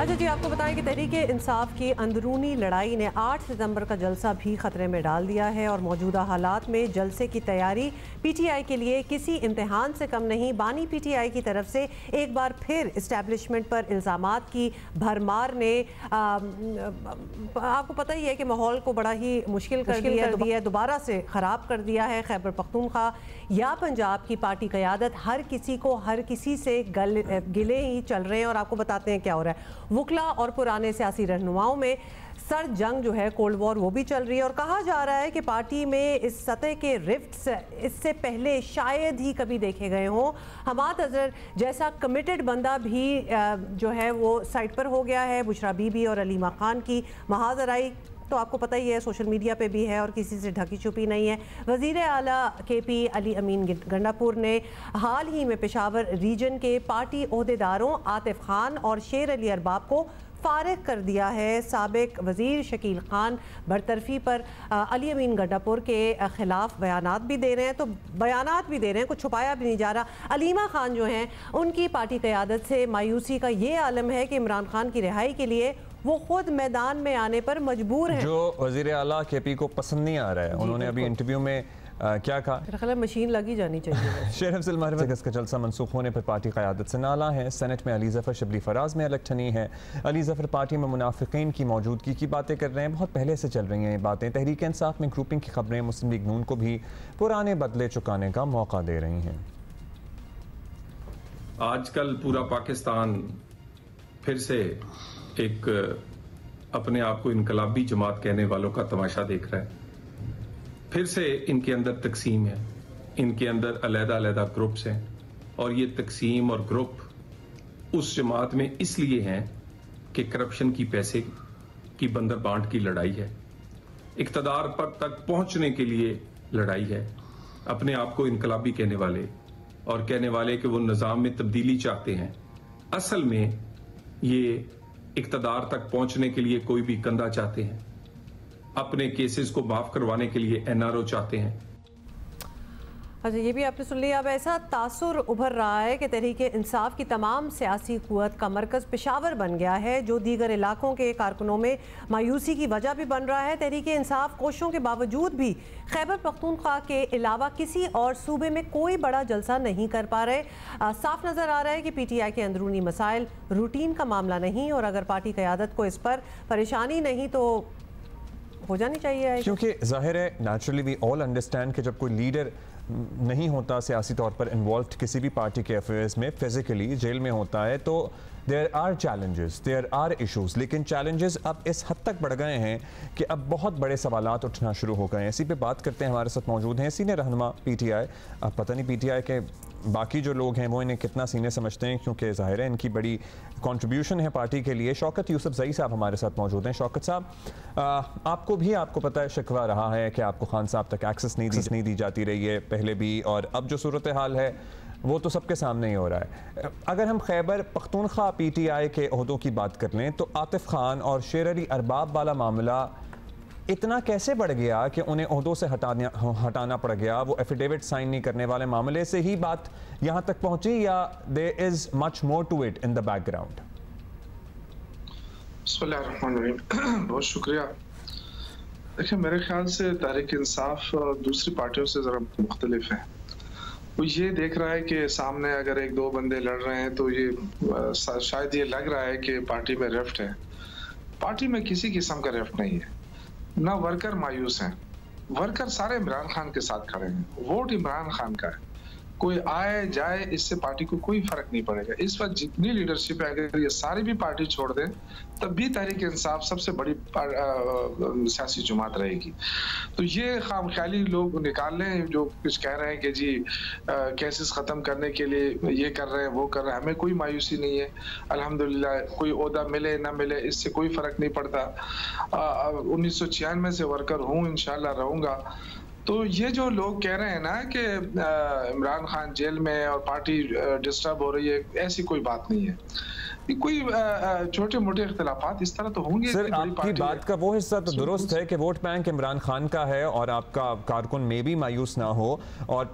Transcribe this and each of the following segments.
अच्छा जी, आपको बताएं कि तहरीक इंसाफ की अंदरूनी लड़ाई ने 8 सितंबर का जलसा भी खतरे में डाल दिया है और मौजूदा हालात में जलसे की तैयारी पीटीआई के लिए किसी इम्तिहान से कम नहीं। बानी पीटीआई की तरफ से एक बार फिर इस्टेब्लिशमेंट पर इल्ज़ामात की भरमार ने आपको पता ही है कि माहौल को बड़ा ही मुश्किल कर दिया है, दोबारा से ख़राब कर दिया है। खैबर पख्तूनख्वा या पंजाब की पार्टी क़यादत हर किसी को हर किसी से गिले ही चल रहे हैं। और आपको बताते हैं क्या हो रहा है। वुकला और पुराने सियासी रहनुमाओं में सर जंग जो है, कोल्ड वॉर, वो भी चल रही है। और कहा जा रहा है कि पार्टी में इस सतह के रिफ्ट्स इससे पहले शायद ही कभी देखे गए हों। हमाद अजहर जैसा कमिटेड बंदा भी जो है वो साइड पर हो गया है। बुशरा बीबी और अलीमा खान की महाजराई तो आपको पता ही है, सोशल मीडिया पे भी है और किसी से ढकी छुपी नहीं है। वज़ीर आला केपी अली अमीन गंडापुर ने हाल ही में पेशावर रीजन के पार्टी ओहदेदारों आतिफ खान और शेर अली अरबाब को फारिग कर दिया है। साबिक वज़ीर शकील खान बरतरफी पर अली अमीन गंडापुर के ख़िलाफ़ बयानात भी दे रहे हैं, तो बयानात भी दे रहे हैं, कुछ छुपाया भी नहीं जा रहा। अलीमा खान जो हैं, उनकी पार्टी क़यादत से मायूसी का ये आलम है कि इमरान खान की रिहाई के लिए वो खुद मैदान में आने पर मजबूर है। जो वज़ीर आला केपी को पसंद नहीं आ रहा है, उन्होंने अभी इंटरव्यू में क्या कहा? मशीन लगी जानी चाहिए। शेर अफजल मारिफत का जलसा मनसूख होने पर पार्टी क़यादत से नाला है। सेनेट में अली ज़फ़र शबली फराज में अलग ठनी है। अली ज़फ़र पार्टी में मुनाफिकीन की मौजूदगी की बातें कर रहे हैं। बहुत पहले से चल रही हैं ये बातें। तहरीक इंसाफ में ग्रुपिंग की खबरें मुस्लिम लीग नून को भी पुराने बदले चुकाने का मौका दे रही हैं। आजकल पूरा पाकिस्तान फिर से एक अपने आप को इनकलाबी जमात कहने वालों का तमाशा देख रहा है। फिर से इनके अंदर तकसीम है, इनके अंदर अलग-अलग ग्रुप्स हैं और ये तकसीम और ग्रुप उस जमात में इसलिए हैं कि करप्शन की, पैसे की बंदर बांट की लड़ाई है, इक़्तिदार पर तक पहुंचने के लिए लड़ाई है। अपने आप को इनकलाबी कहने वाले और कहने वाले कि वो निज़ाम में तब्दीली चाहते हैं, असल में ये इक़्तिदार तक पहुंचने के लिए कोई भी कंधा चाहते हैं, अपने केसेस को माफ करवाने के लिए एनआरओ चाहते हैं। अच्छा, ये भी आपने सुन लिया। अब ऐसा तासुर उभर रहा है कि तहरीक इंसाफ की तमाम सियासी कुव्वत का मरकज़ पेशावर बन गया है, जो दीगर इलाकों के कारकुनों में मायूसी की वजह भी बन रहा है। तहरीक इंसाफ कोशिशों के बावजूद भी खैबर पख्तूनख्वा के अलावा किसी और सूबे में कोई बड़ा जलसा नहीं कर पा रहे। साफ नज़र आ रहा है कि पीटीआई के अंदरूनी मसाइल रूटीन का मामला नहीं, और अगर पार्टी क़यादत को इस पर परेशानी नहीं तो हो जानी चाहिए। क्योंकि जाहिर है, नेचुरली वी ऑल अंडरस्टैंड कि जब कोई लीडर नहीं होता सियासी तौर पर इन्वॉल्व किसी भी पार्टी के अफेयर्स में, फिजिकली जेल में होता है, तो there are challenges, there are issues. लेकिन चैलेंजेस अब इस हद तक बढ़ गए हैं कि अब बहुत बड़े सवालात उठना शुरू हो गए हैं। इसी पे बात करते हैं। हमारे साथ मौजूद हैं सीनियर रहनुमा पीटीआई। अब पता नहीं पीटीआई के बाकी जो लोग हैं वो इन्हें कितना सीनियर समझते हैं, क्योंकि ज़ाहिर है इनकी बड़ी कंट्रीब्यूशन है पार्टी के लिए। शौकत यूसुफ ज़ई साहब हमारे साथ मौजूद हैं। शौकत साहब, आपको पता है शिकवा रहा है कि आपको खान साहब तक एक्सेस नहीं दी जाती रही है पहले भी, और अब जो सूरत हाल है वो तो सबके सामने ही हो रहा है। अगर हम खैबर पख्तूनख्वा पीटीआई के ओहदों की बात कर लें तो आतिफ खान और शेर अली अरबाब वाला मामला इतना कैसे बढ़ गया कि उन्हें ओहदों से हटाना पड़ गया? वो एफिडेविट साइन नहीं करने वाले मामले से ही बात यहाँ तक पहुंची, या there is much more to it in the background? बिस्मिल्लाहिर्रहमानिर्रहीम। बहुत शुक्रिया। देखिए, मेरे ख्याल से तहरीक इंसाफ दूसरी पार्टियों से ज़रा मुख्तलिफ है। वो ये देख रहा है कि सामने अगर एक दो बंदे लड़ रहे हैं तो ये शायद ये लग रहा है कि पार्टी में रिफ्ट है। पार्टी में किसी किस्म का रिफ्ट नहीं है, ना वर्कर मायूस हैं। वर्कर सारे इमरान खान के साथ खड़े हैं, वोट इमरान खान का है। कोई आए जाए, इससे पार्टी को कोई फर्क नहीं पड़ेगा। इस वक्त जितनी लीडरशिप है, अगर ये सारी भी पार्टी छोड़ दें तब भी तहरीक इंसाफ सबसे बड़ी सियासी जमात रहेगी। तो ये खामख्याली लोग निकाल लें जो कुछ कह रहे हैं कि जी केसेस ख़त्म करने के लिए ये कर रहे हैं वो कर रहे हैं। हमें कोई मायूसी नहीं है, अल्हम्दुलिल्लाह। कोई ओहदा मिले ना मिले इससे कोई फ़र्क नहीं पड़ता। 1996 से वर्कर हूँ, इंशाल्लाह रहूँगा। तो ये जो लोग कह रहे हैं ना कि इमरान खान जेल में और पार्टी डिस्टर्ब हो रही है, ऐसी कोई बात नहीं है। कोई छोटे मोटे इख्तिलाफात इस तरह तो होंगे। सर, आपकी बात का वो हिस्सा तो दुरुस्त है कि वोट बैंक इमरान खान का है और आपका कारकुन में भी मायूस ना हो और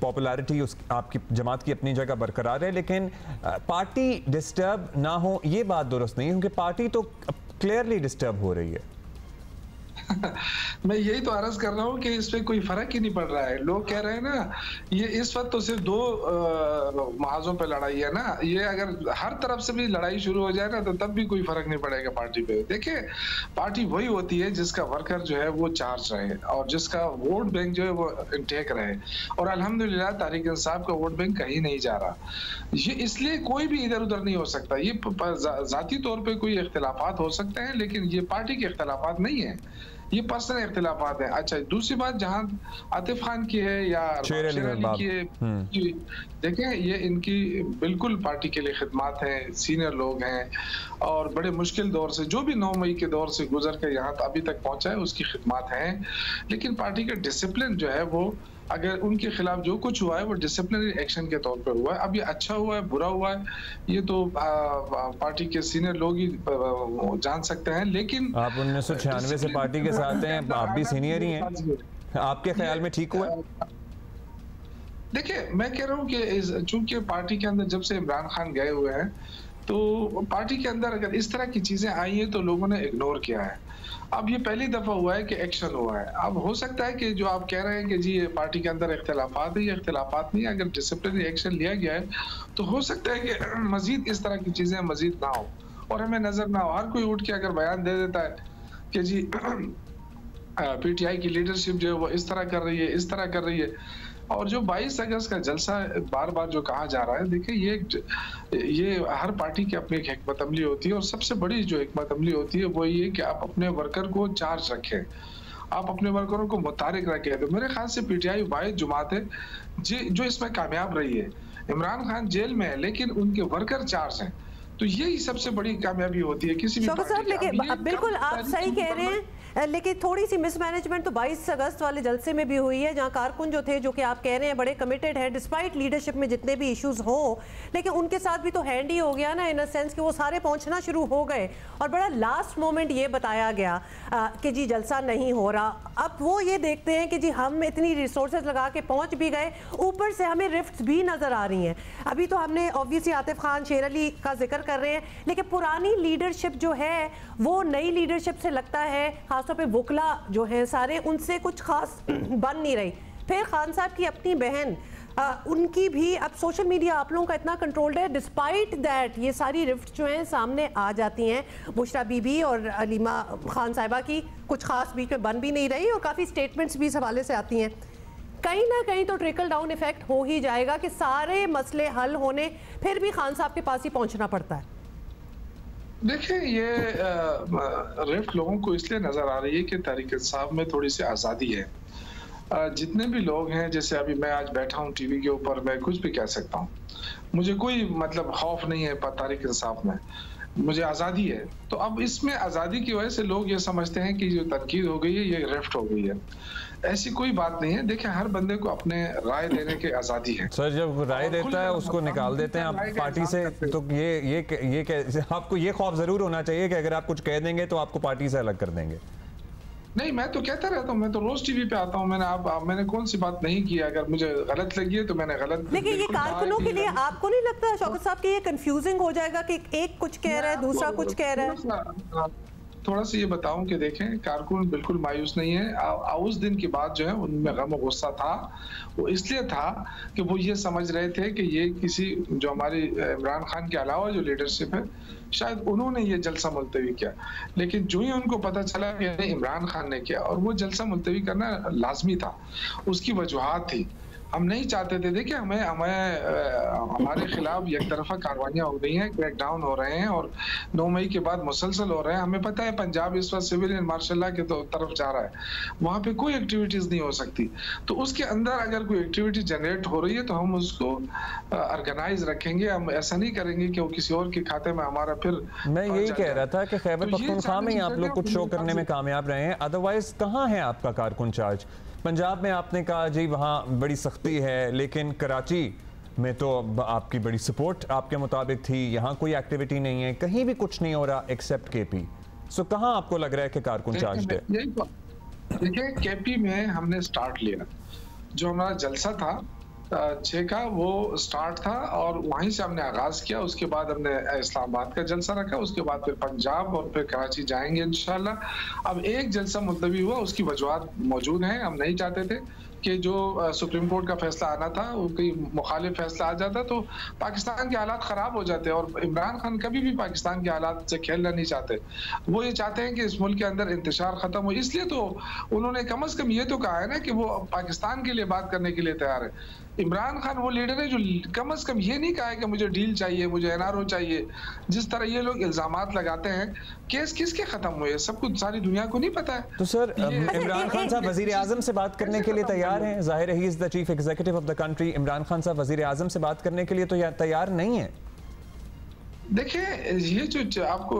पॉपुलैरिटी उस आपकी जमात की अपनी जगह बरकरार है, लेकिन पार्टी डिस्टर्ब ना हो ये बात दुरुस्त नहीं है, क्योंकि पार्टी तो क्लियरली डिस्टर्ब हो रही है। मैं यही तो अर्ज कर रहा हूँ कि इस पे कोई फर्क ही नहीं पड़ रहा है। लोग कह रहे हैं ना, ये इस वक्त तो सिर्फ दो महाजों पे लड़ाई है ना, ये अगर हर तरफ से भी लड़ाई शुरू हो जाए ना तो तब भी कोई फर्क नहीं पड़ेगा पार्टी पे। देखिए, पार्टी वही होती है जिसका वर्कर जो है वो चार्ज रहे और जिसका वोट बैंक जो है वो इंटेक रहे, और अल्हम्दुलिल्लाह तहरीक इंसाफ का वोट बैंक कहीं नहीं जा रहा। ये इसलिए कोई भी इधर उधर नहीं हो सकता। ये जाती तौर पर कोई इख्तिलाफात हो सकते हैं, लेकिन ये पार्टी के इख्तिलाफात नहीं है, ये पर्सनल इख्तिलाफात है। अच्छा, दूसरी बात जहां आतिफ खान की है या शेर अली की है, देखें ये इनकी बिल्कुल पार्टी के लिए खिदमत है, सीनियर लोग हैं और बड़े मुश्किल दौर से, जो भी 9 मई के दौर से गुजर कर यहाँ अभी तक पहुंचा है उसकी खिदमत है। लेकिन पार्टी का डिसिप्लिन जो है वो, अगर उनके खिलाफ जो कुछ हुआ है वो डिसिप्लिनरी एक्शन के तौर पर हुआ है। अब ये अच्छा हुआ है बुरा हुआ है ये तो पार्टी के सीनियर लोग ही जान सकते हैं। लेकिन आप 1996 से पार्टी के साथ हैं, आप भी सीनियर ही हैं, आपके ख्याल में ठीक हुआ? देखिए, मैं कह रहा हूँ कि चूंकि पार्टी के अंदर जब से इमरान खान गए हुए हैं तो पार्टी के अंदर अगर इस तरह की चीजें आई हैं तो लोगों ने इग्नोर किया है। अब ये पहली दफा हुआ है कि एक्शन हुआ है। अब हो सकता है कि जो आप कह रहे हैं कि जी ये पार्टी के अंदर इख्तिलाफात है, ये इख्तिलाफात नहीं, अगर डिसिप्लिनरी एक्शन लिया गया है तो हो सकता है कि मजीद इस तरह की चीजें मजीद ना हो और हमें नजर ना हो। हर कोई उठ के अगर बयान दे देता है कि जी पीटीआई की लीडरशिप जो है वो इस तरह कर रही है, इस तरह कर रही है, और जो 22 अगस्त का जलसा बार बार जो कहा जा रहा है, देखिए ये हर पार्टी की अपनी एक हिकमत अमली होती है और सबसे बड़ी जो हिकमत अमली होती है वो ये कि आप अपने वर्कर को चार्ज रखें, आप अपने वर्करों को मुतारिक रखें। तो मेरे ख्याल से पीटीआई वाहिद जमात है जो इसमें कामयाब रही है। इमरान खान जेल में है लेकिन उनके वर्कर चार्ज हैं, तो यही सबसे बड़ी कामयाबी होती है किसी भी पार्टी। बिल्कुल आप सही कह रहे हैं, लेकिन थोड़ी सी मिसमैनेजमेंट तो 22 अगस्त वाले जलसे में भी हुई है, जहां कारकुन जो थे, जो कि आप कह रहे हैं बड़े कमिटेड है डिस्पाइट लीडरशिप में जितने भी इश्यूज हो, लेकिन उनके साथ भी तो हैंड ही हो गया ना, इन अ सेंस कि वो सारे पहुंचना शुरू हो गए और बड़ा लास्ट मोमेंट ये बताया गया कि जी जलसा नहीं हो रहा। अब वो ये देखते हैं कि जी हम इतनी रिसोर्सेज लगा के पहुंच भी गए, ऊपर से हमें रिफ्ट्स भी नजर आ रही हैं। अभी तो हमने ऑब्वियसली आतिफ खान, शेर अली का जिक्र कर रहे हैं, लेकिन पुरानी लीडरशिप जो है वो नई लीडरशिप से लगता है, खासतौर पे वकला जो है सारे, उनसे कुछ खास बन नहीं रही। फिर खान साहब की अपनी बहन, उनकी भी अब सोशल मीडिया आप लोगों का इतना कंट्रोल्ड है, डिस्पाइट दैट ये सारी रिफ्ट जो हैं सामने आ जाती हैं। बुशरा बीबी और अलीमा खान साहिबा की कुछ खास बीच में बन भी नहीं रही और काफ़ी स्टेटमेंट्स भी इस हवाले से आती हैं। कहीं ना कहीं तो ट्रिकल डाउन इफेक्ट हो ही जाएगा कि सारे मसले हल होने फिर भी खान साहब के पास ही पहुंचना पड़ता है। देखिए, ये रिफ्ट लोगों को इसलिए नजर आ रही है कि तहरीक इंसाफ में थोड़ी सी आज़ादी है। जितने भी लोग हैं, जैसे अभी मैं आज बैठा हूँ टीवी के ऊपर, मैं कुछ भी कह सकता हूँ, मुझे कोई मतलब खौफ नहीं है तहरीक इंसाफ में, मुझे आज़ादी है। तो अब इसमें आज़ादी की वजह से लोग ये समझते हैं कि जो तनकीद हो गई है ये रिफ्ट हो गई है। ऐसी कोई बात नहीं है। देखिए, हर बंदे को अपने राय देने की आज़ादी है। सर, जब राय देता है उसको निकाल देते हैं आप पार्टी से, तो ये आपको ये खौफ जरूर होना चाहिए कि अगर आप कुछ कह देंगे तो आपको पार्टी से अलग कर देंगे। नहीं, मैं तो कहता रहता हूँ, मैं तो रोज टीवी पे आता हूँ। मैंने कौन सी बात नहीं की, अगर मुझे गलत लगी है तो मैंने गलत। लेकिन ये कारकुनों के लिए आपको नहीं लगता शौकत साहब कि ये कंफ्यूजिंग हो जाएगा कि एक कुछ कह रहा है दूसरा कुछ कह रहा है? थोड़ा सा ये बताऊं कि देखें, कारकुन बिल्कुल मायूस नहीं है। उस दिन की बात जो है उनमें गम और गुस्सा था, वो इसलिए था कि वो ये समझ रहे थे कि ये किसी जो हमारी इमरान खान के अलावा जो लीडरशिप है, शायद उन्होंने ये जलसा मुलतवी किया। लेकिन जो ही उनको पता चला कि इमरान खान ने किया, और वो जलसा मुलतवी करना लाजमी था, उसकी वजूहात थी। हम नहीं चाहते थे। देखिए, हमारे खिलाफ एक तरफा कार्रवाइयाँ हो रही हैं, क्रैकडाउन हो रहे हैं और 9 मई के बाद मुसलसल हो रहे हैं। हमें पता है पंजाब इस वक्त सिविलियन मार्शल लॉ के तरफ जा रहा है, वहाँ पे कोई एक्टिविटीज नहीं हो सकती। तो उसके अंदर अगर कोई एक्टिविटी जनरेट हो रही है तो हम उसको ऑर्गेनाइज रखेंगे। हम ऐसा नहीं करेंगे कि वो किसी और के खाते में हमारा फिर। मैं यही कह रहा था कि खैबर पख्तूनख्वा में आप लोग कुछ शो करने में कामयाब रहे हैं, अदरवाइज कहाँ है आपका कारकुन चार्ज? पंजाब में आपने कहा जी वहाँ बड़ी सख्ती है, लेकिन कराची में तो आपकी बड़ी सपोर्ट आपके मुताबिक थी, यहाँ कोई एक्टिविटी नहीं है, कहीं भी कुछ नहीं हो रहा एक्सेप्ट केपी। सो कहाँ आपको लग रहा है कि कारकुन चार्ज है? देखिए, केपी में हमने स्टार्ट लिया, जो हमारा जलसा था 6 का वो स्टार्ट था और वहीं से हमने आगाज किया। उसके बाद हमने इस्लामाबाद का जलसा रखा, उसके बाद फिर पंजाब और फिर कराची जाएंगे इंशाल्लाह। अब एक जलसा मुलतवी हुआ, उसकी वजूहत मौजूद हैं। हम नहीं चाहते थे कि जो सुप्रीम कोर्ट का फैसला आना था वो कोई मुखालिफ फैसला आ जाता तो पाकिस्तान के हालात ख़राब हो जाते, और इमरान खान कभी भी पाकिस्तान के हालात से खेलना नहीं चाहते। वो ये चाहते हैं कि इस मुल्क के अंदर इंतशार ख़त्म हो, इसलिए तो उन्होंने कम अज़ कम ये तो कहा है ना कि वो पाकिस्तान के लिए बात करने के लिए तैयार है। इमरान खान वो लीडर है जो कम अज़ कम ये नहीं कहा है कि मुझे डील चाहिए, मुझे एनआरओ चाहिए। जिस तरह ये लोग इल्ज़ामात लगाते हैं, केस किसके खत्म हुए सब कुछ सारी दुनिया को नहीं पता है। तो सर इमरान खान साहब वजीर आजम से बात करने के लिए तैयार हैं? जाहिर है he is the chief executive of the country. Imran Khan साहब वजीर आजम से बात करने के लिए तो तैयार नहीं है। देखिए, ये जो आपको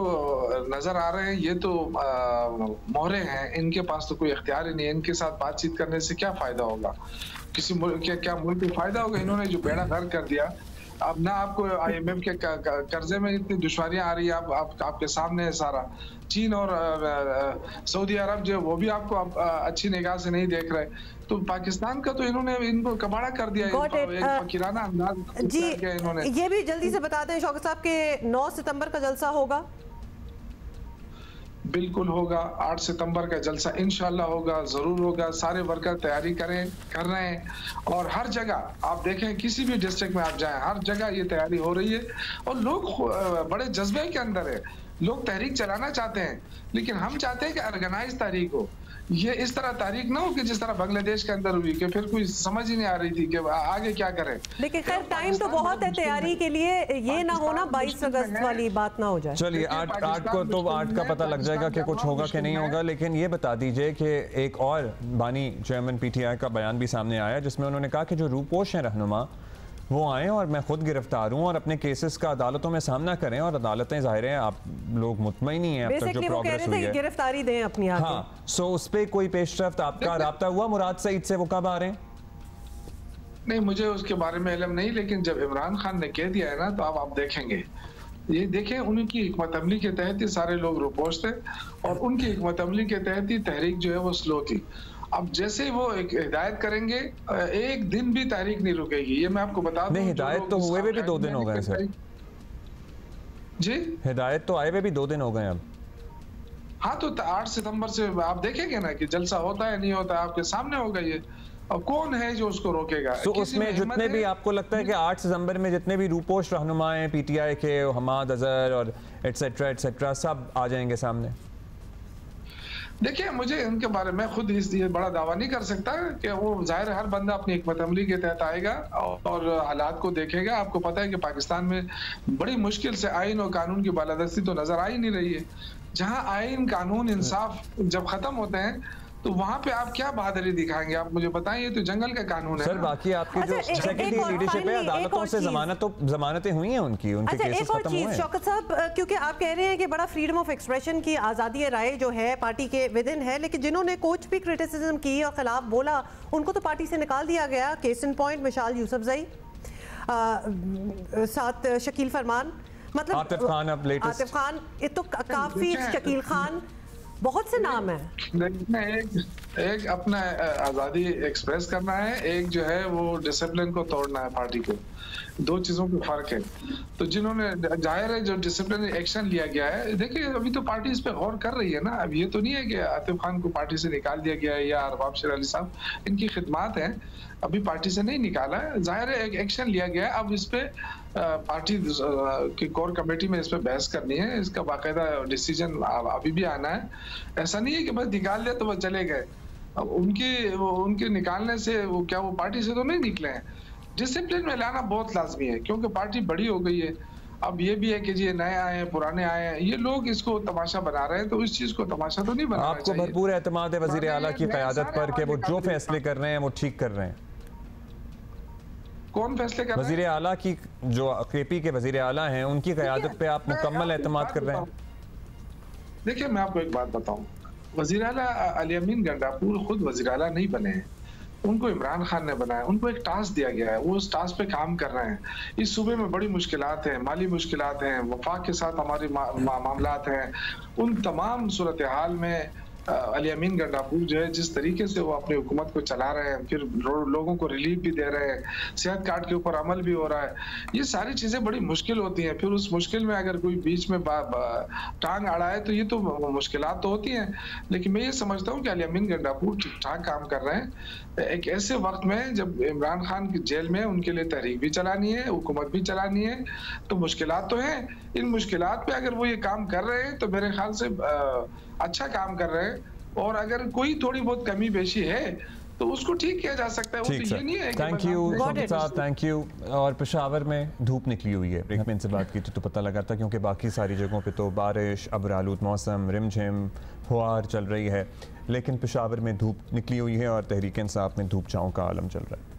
नजर आ रहे हैं ये तो मोहरे हैं, इनके पास तो कोई इख्तियार ही नहीं है। इनके साथ बातचीत करने से क्या फायदा होगा? किसी मुल्क क्या मुल्क को फायदा होगा? इन्होंने जो बेड़ा गर्क कर दिया। अब ना आपको IMF के कर्जे में इतनी दुश्वारियां आ रही है, आपके सामने है सारा। चीन और सऊदी अरब जो वो भी आपको अच्छी निगाह से नहीं देख रहे। तो पाकिस्तान का तो इन्होंने इनको कबाड़ा कर दिया, एक फकीराना अंदाज जी। इन्होंने ये भी जल्दी से बताते हैं शौकत साहब के 9 सितंबर का जलसा होगा। बिल्कुल होगा, 8 सितंबर का जलसा इंशाल्लाह होगा, जरूर होगा। सारे वर्कर तैयारी कर रहे हैं और हर जगह आप देखें, किसी भी डिस्ट्रिक्ट में आप जाएं, हर जगह ये तैयारी हो रही है और लोग बड़े जज्बे के अंदर है। लोग तहरीक चलाना चाहते हैं, लेकिन हम चाहते हैं कि ऑर्गेनाइज तहरीक हो। ये इस तरह तारीख ना हो कि जिस तरह बांग्लादेश के अंदर हुई कि फिर कोई समझ ही नहीं आ रही थी कि आगे क्या करें। लेकिन खैर टाइम तो बहुत है तैयारी के लिए, ये ना होना 22 अगस्त वाली बात ना हो जाए। चलिए 8 को तो 8 का पता लग जाएगा कि कुछ होगा कि नहीं होगा। लेकिन ये बता दीजिए कि एक और बानी चेयरमैन PTI का बयान भी सामने आया जिसमें उन्होंने कहा कि जो रूपोश हैं रहनुमा वो आएँ और मैं खुद गिरफ्तार हूँ और अपने केसेस का अदालतों में सामना करें। और अदालतें जाहिर हैं आप लोग मुतमईन नहीं है अब तक जो प्रोग्रेस हुई है, गिरफ्तारी दें अपनी आगे। हाँ, सो उस पर कोई पेशरफ्त आपका राब्ता हुआ मुराद सईद से? वो कब आ रहे हैं? नहीं, मुझे उसके बारे में इल्म नहीं, लेकिन जब इमरान खान ने कह दिया है ना तो अब आप देखेंगे। ये देखें, उनकी हिकमत अमली के तहत ही सारे लोग रुपोश थे और उनकी हिकमत अमली के तहत ही तहरीक जो है वो स्लो थी। अब जैसे वो एक हिदायत करेंगे, एक दिन भी तहरीक नहीं रुकेगी, ये मैं आपको बता दूं। नहीं, हिदायत तो हुए भी 2 दिन हो गए सर जी। हिदायत तो आए हुए भी 2 दिन हो गए अब। हाँ, तो 8 सितंबर से आप देखेंगे ना कि जलसा होता है नहीं होता, आपके सामने होगा ये। और कौन है जो उसको रोकेगा? तो उसमें जितने भी आपको लगता है कि 8 सितंबर में जितने भी रूपोश रहनुमाएं PTI के, हमाद अजहर और एटसेट्रा सब आ जाएंगे सामने? देखिए, मुझे इनके बारे में खुद इसलिए बड़ा दावा नहीं कर सकता कि वो जाहिर हर बंदा अपनी हिकमत अमली के तहत आएगा और हालात को देखेगा। आपको पता है कि पाकिस्तान में बड़ी मुश्किल से आइन और कानून की बालादस्ती तो नजर आ ही नहीं रही है। जहां आइन, कानून, इंसाफ जब खत्म होते हैं तो वहां पे आप क्या बहादुरी दिखाएंगे? आप मुझे बताएं, ये तो जंगल का कानून है सर। बाकी आपकी जो सेक्रेटरी लीडरशिप है, अदालतों से जमानतें हुई हैं उनकी, उनके केसेस खत्म हुए हैं। शौकत साहब, क्योंकि आप कह रहे हैं कि बड़ा फ्रीडम ऑफ एक्सप्रेशन की आज़ादी राय जो है पार्टी के विद इन है, लेकिन जिन्होंने कुछ भी क्रिटिसिज्म की और खिलाफ बोला उनको तो पार्टी से निकाल दिया गया। केस इन पॉइंट मिसाल यूसुफजई, साथ शकील फरमान, मतलब आतिफ खान, अब लेटेस्ट आतिफ खान, ये तो काफी, शकील खान, बहुत से नाम है। एक अपना आज़ादी एक्सप्रेस करना है, एक जो है वो डिसिप्लिन को तोड़ना है पार्टी को। 2 चीजों में फर्क है। तो जिन्होंने, जाहिर है जो डिसिप्लिन एक्शन लिया गया है, देखिए अभी तो पार्टी इस पे गौर कर रही है ना। अब ये तो नहीं है कि आतिफ खान को पार्टी से निकाल दिया गया है या अरबाब शेर अली साहब, इनकी खिदमात है, अभी पार्टी से नहीं निकाला है। जाहिर है एक एक्शन लिया गया है। अब इस पे पार्टी की कोर कमेटी में इस पे बहस करनी है, इसका बाकायदा डिसीजन अभी भी आना है। ऐसा नहीं है कि बस निकाल दिया तो वो चले गए। अब उनके निकालने से वो क्या वो पार्टी से तो नहीं निकले हैं। डिसिप्लिन में लाना बहुत लाजमी है क्योंकि पार्टी बड़ी हो गई है। अब ये भी है कि जी नए आए हैं, पुराने आए हैं, ये लोग इसको तमाशा बना रहे हैं, तो इस चीज को तमाशा तो नहीं बनाना आपको भरपूर एतमाद है वजीर आला की क़यादत पर कि वो जो फैसले कर रहे हैं वो ठीक कर रहे हैं? कौन फैसले कर रहे हैं? वजीर आला की, जो KP के वजीर आला हैं, उनकी क़यादत पे आप मुकम्मल एतमाद कर रहे हैं? देखिए, मैं आपको एक बात बताऊं, वजीर आला अली अमीन गंडापुर खुद वजीर आला नहीं बने हैं, उनको इमरान खान ने बनाया। उनको एक टास्क दिया गया है, वो उस टास्क पे काम कर रहे हैं। इस सूबे में बड़ी मुश्किलात हैं, माली मुश्किलात हैं, वफाक के साथ हमारे मामलात हैं। उन तमाम सूरत हाल में अली अमीन गंडापुर जो है जिस तरीके से वो अपनी हुकूमत को चला रहे हैं, फिर लोगों को रिलीफ भी दे रहे हैं, सेहत कार्ड के ऊपर अमल भी हो रहा है, ये सारी चीजें बड़ी मुश्किल होती हैं। फिर उस मुश्किल में अगर कोई बीच में टांग अड़ा है तो ये तो मुश्किलात तो होती हैं। लेकिन मैं ये समझता हूँ कि अली अमीन गंडापुर ठीक ठाक काम कर रहे हैं एक ऐसे वक्त में जब इमरान खान की जेल में, उनके लिए तहरीक भी चलानी है, हुकूमत भी चलानी है, तो मुश्किलात तो हैं। इन मुश्किलात पे अगर वो ये काम कर रहे हैं तो मेरे ख्याल से अच्छा काम कर रहे हैं। और अगर कोई थोड़ी बहुत कमी पेशी है तो उसको ठीक किया जा सकता है। वो तो ये नहीं है। थैंक यू साहब, थैंक यू। और पेशावर में धूप निकली हुई है, में इनसे बात की थी तो पता लगा था, क्योंकि बाकी सारी जगहों पे तो बारिश, अब्र आलूद मौसम, रिमझिम फुहार चल रही है, लेकिन पेशावर में धूप निकली हुई है और तहरीक इंसाफ में धूप छाँव का आलम चल रहा है।